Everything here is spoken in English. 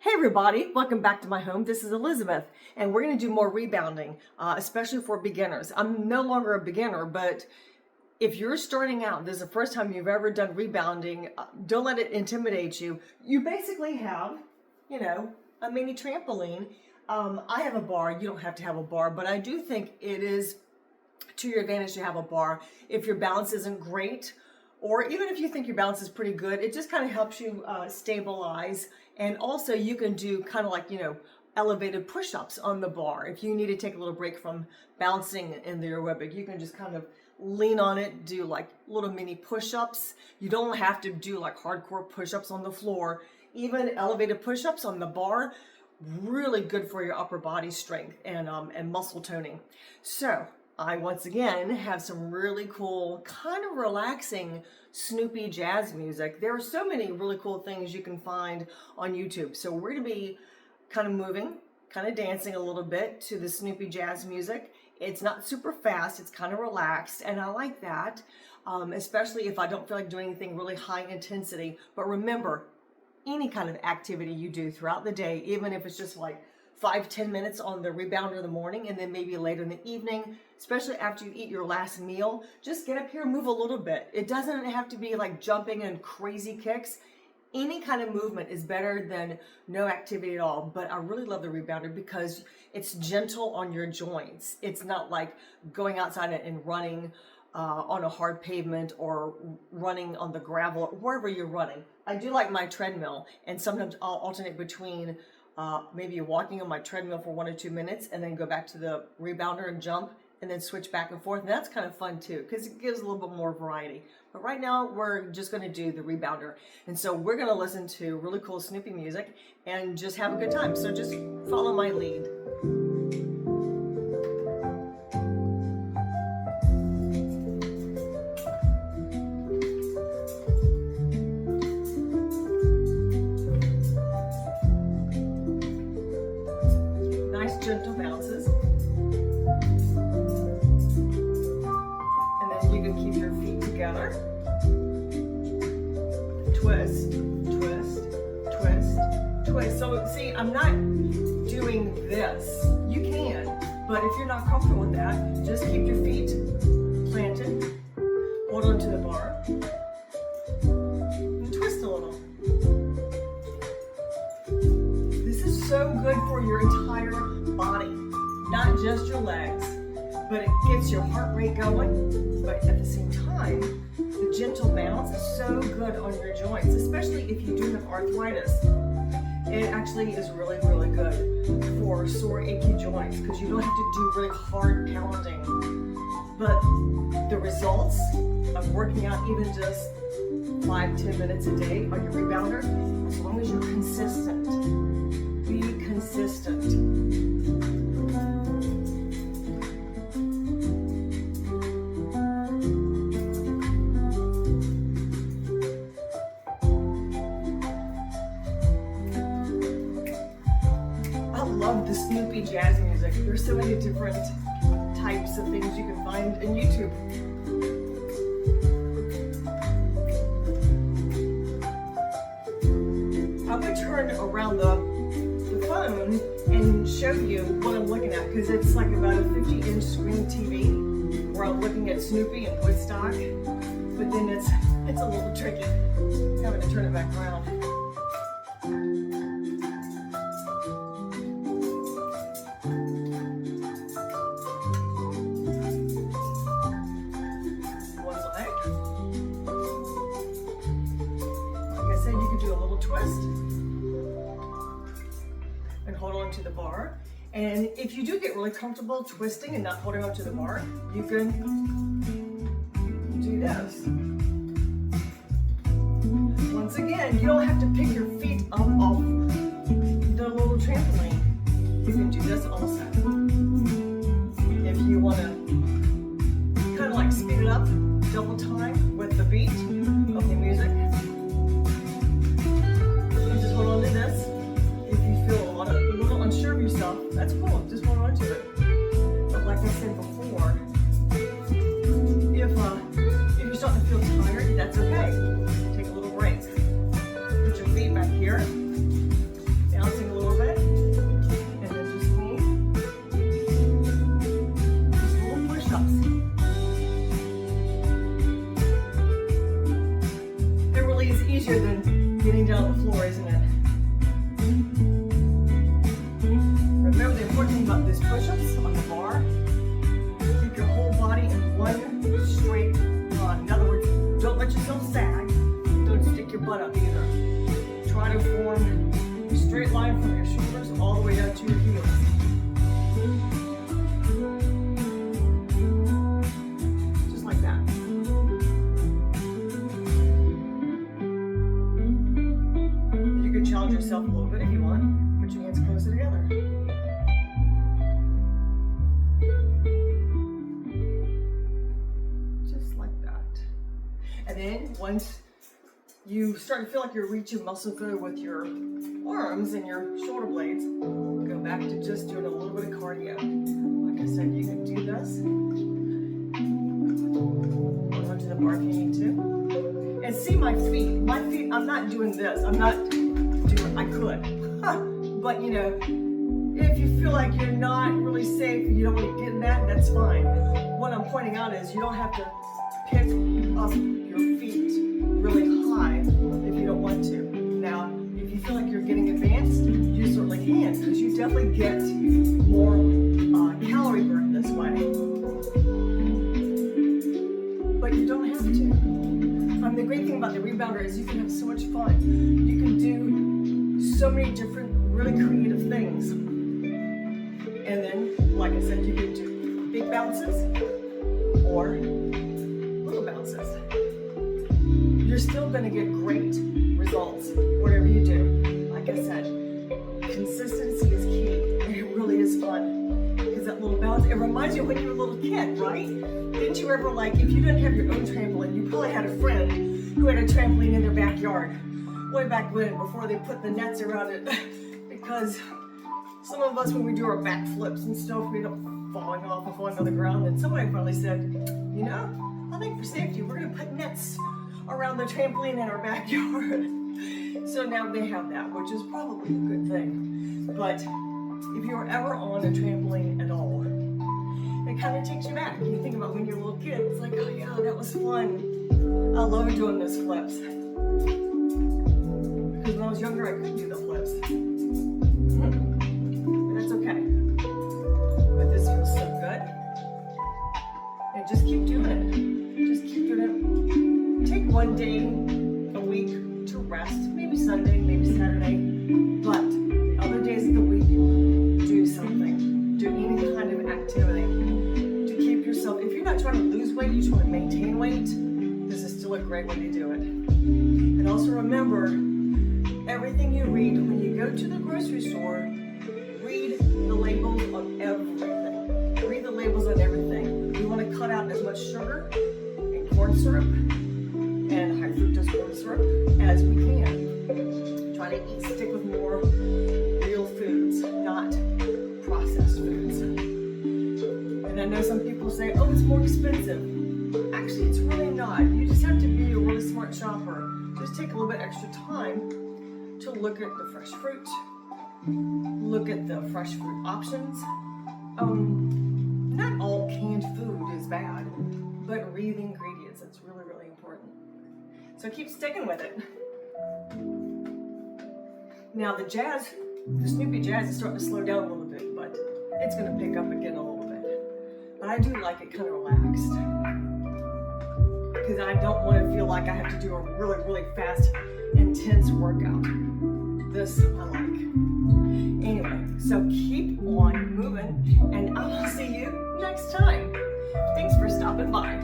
Hey everybody, welcome back to my home. This is Elizabeth, and we're going to do more rebounding, especially for beginners. I'm no longer a beginner, but if you're starting out, this is the first time you've ever done rebounding, don't let it intimidate you. You basically have, a mini trampoline. I have a bar. You don't have to have a bar, but I do think it is to your advantage to have a bar. If your balance isn't great, or even if you think your balance is pretty good, it just kind of helps you stabilize. And also you can do kind of like, elevated push-ups on the bar. If you need to take a little break from bouncing in the aerobic, you can just kind of lean on it, do like little mini push-ups. You don't have to do like hardcore push-ups on the floor. Even elevated push-ups on the bar, really good for your upper body strength and muscle toning. So I once again have some really cool, kind of relaxing Snoopy Jazz music. There are so many really cool things you can find on YouTube. So we're going to be kind of moving, kind of dancing a little bit to the Snoopy Jazz music. It's not super fast, it's kind of relaxed, and I like that, especially if I don't feel like doing anything really high intensity. But remember, any kind of activity you do throughout the day, even if it's just like 5-10 minutes on the rebounder in the morning and then maybe later in the evening, especially after you eat your last meal, just get up here and move a little bit. It doesn't have to be like jumping and crazy kicks. Any kind of movement is better than no activity at all. But I really love the rebounder because it's gentle on your joints. It's not like going outside and running on a hard pavement or running on the gravel or wherever you're running. I do like my treadmill, and sometimes I'll alternate between maybe walking on my treadmill for 1 or 2 minutes and then go back to the rebounder and jump and then switch back and forth. And that's kind of fun too because it gives a little bit more variety. But right now we're just going to do the rebounder. And so we're going to listen to really cool Snoopy music and just have a good time. So just follow my lead. Gentle bounces, and then you can keep your feet together. Twist, twist, twist, twist. So see, I'm not doing this. You can, but if you're not comfortable with that, just keep your feet planted, hold on to the bar, and twist a little. This is so good for your entire body, not just your legs, but it gets your heart rate going. But at the same time, the gentle bounce is so good on your joints, especially if you do have arthritis. It actually is really, really good for sore, achy joints because you don't have to do really hard pounding. But the results of working out even just 5-10 minutes a day on your rebounder, as long as you're consistent, be consistent. I love the Snoopy Jazz music. There's so many different types of things you can find in YouTube. I'm going to turn around the phone and show you what I'm looking at because it's like about a 50-inch screen TV where I'm looking at Snoopy and Woodstock, but then it's a little tricky having to turn it back around. You can do a little twist and hold on to the bar. And if you do get really comfortable twisting and not holding on to the bar, you can do this. Once again, you don't have to pick your feet up off the little trampoline. You can do this also. If you want to kind of like speed it up, double time with the beat of the music. Hold on to this. If you feel a little unsure of yourself, that's cool. Just hold on to it. But like I said before, if you're starting to feel tired, that's okay. Take a little break. Put your feet back here. Bounce straight line from your shoulders all the way down to your heels. Just like that. You can challenge yourself a little bit if you want. Put your hands closer together. Just like that. And then once you start to feel like you're reaching muscle through with your arms and your shoulder blades, go back to just doing a little bit of cardio. Like I said, you can do this. Hold on to the bar if you need to. And see my feet. My feet, I'm not doing this. I'm not doing, I could. But you know, if you feel like you're not really safe, you don't want to get in that, that's fine. What I'm pointing out is you don't have to pick up your feet really high if you don't want to. Now, if you feel like you're getting advanced, you certainly can, because you definitely get more calorie burn this way. But you don't have to. The great thing about the rebounder is you can have so much fun. You can do so many different, really creative things. And then, like I said, you can do big bounces or little bounces. You're still going to get great results, whatever you do. Like I said, consistency is key, and it really is fun. Because that little bounce, it reminds you of when you were a little kid, right? Didn't you ever, like, if you didn't have your own trampoline, you probably had a friend who had a trampoline in their backyard. Way back when, before they put the nets around it. Because some of us, when we do our backflips and stuff, we don't falling off and falling on the ground. And somebody finally said, you know, I think for safety, we're going to put nets around the trampoline in our backyard. So now they have that, which is probably a good thing. But if you were ever on a trampoline at all, it kind of takes you back. You think about when you're a little kid, it's like, oh yeah, that was fun. I love doing those flips. Because when I was younger, I couldn't do the flips. But that's okay. But this feels so good. And just keep doing it. Just keep doing it. Take one day a week to rest. Maybe Sunday, maybe Saturday. But the other days of the week, do something. Do any kind of activity to keep yourself. If you're not trying to lose weight, you just want to maintain weight, this is still a great way to do it. And also remember, everything you read when you go to the grocery store, read the labels on everything. Read the labels on everything. We want to cut out as much sugar and corn syrup and high fructose corn syrup as we can. Try to stick with more real foods, not processed foods. And I know some people say, oh, it's more expensive. Actually, it's really not. You just have to be a really smart shopper. Just take a little bit extra time to look at the fresh fruit, look at the fresh fruit options. Not all canned food is bad, but read the ingredients. That's really, really important. So keep sticking with it. Now the Snoopy Jazz is starting to slow down a little bit, but it's going to pick up again a little bit. But I do like it kind of relaxed, because I don't want to feel like I have to do a really, really fast, intense workout. This I like. Anyway, so keep on moving, and I will see you next time. Thanks for stopping by.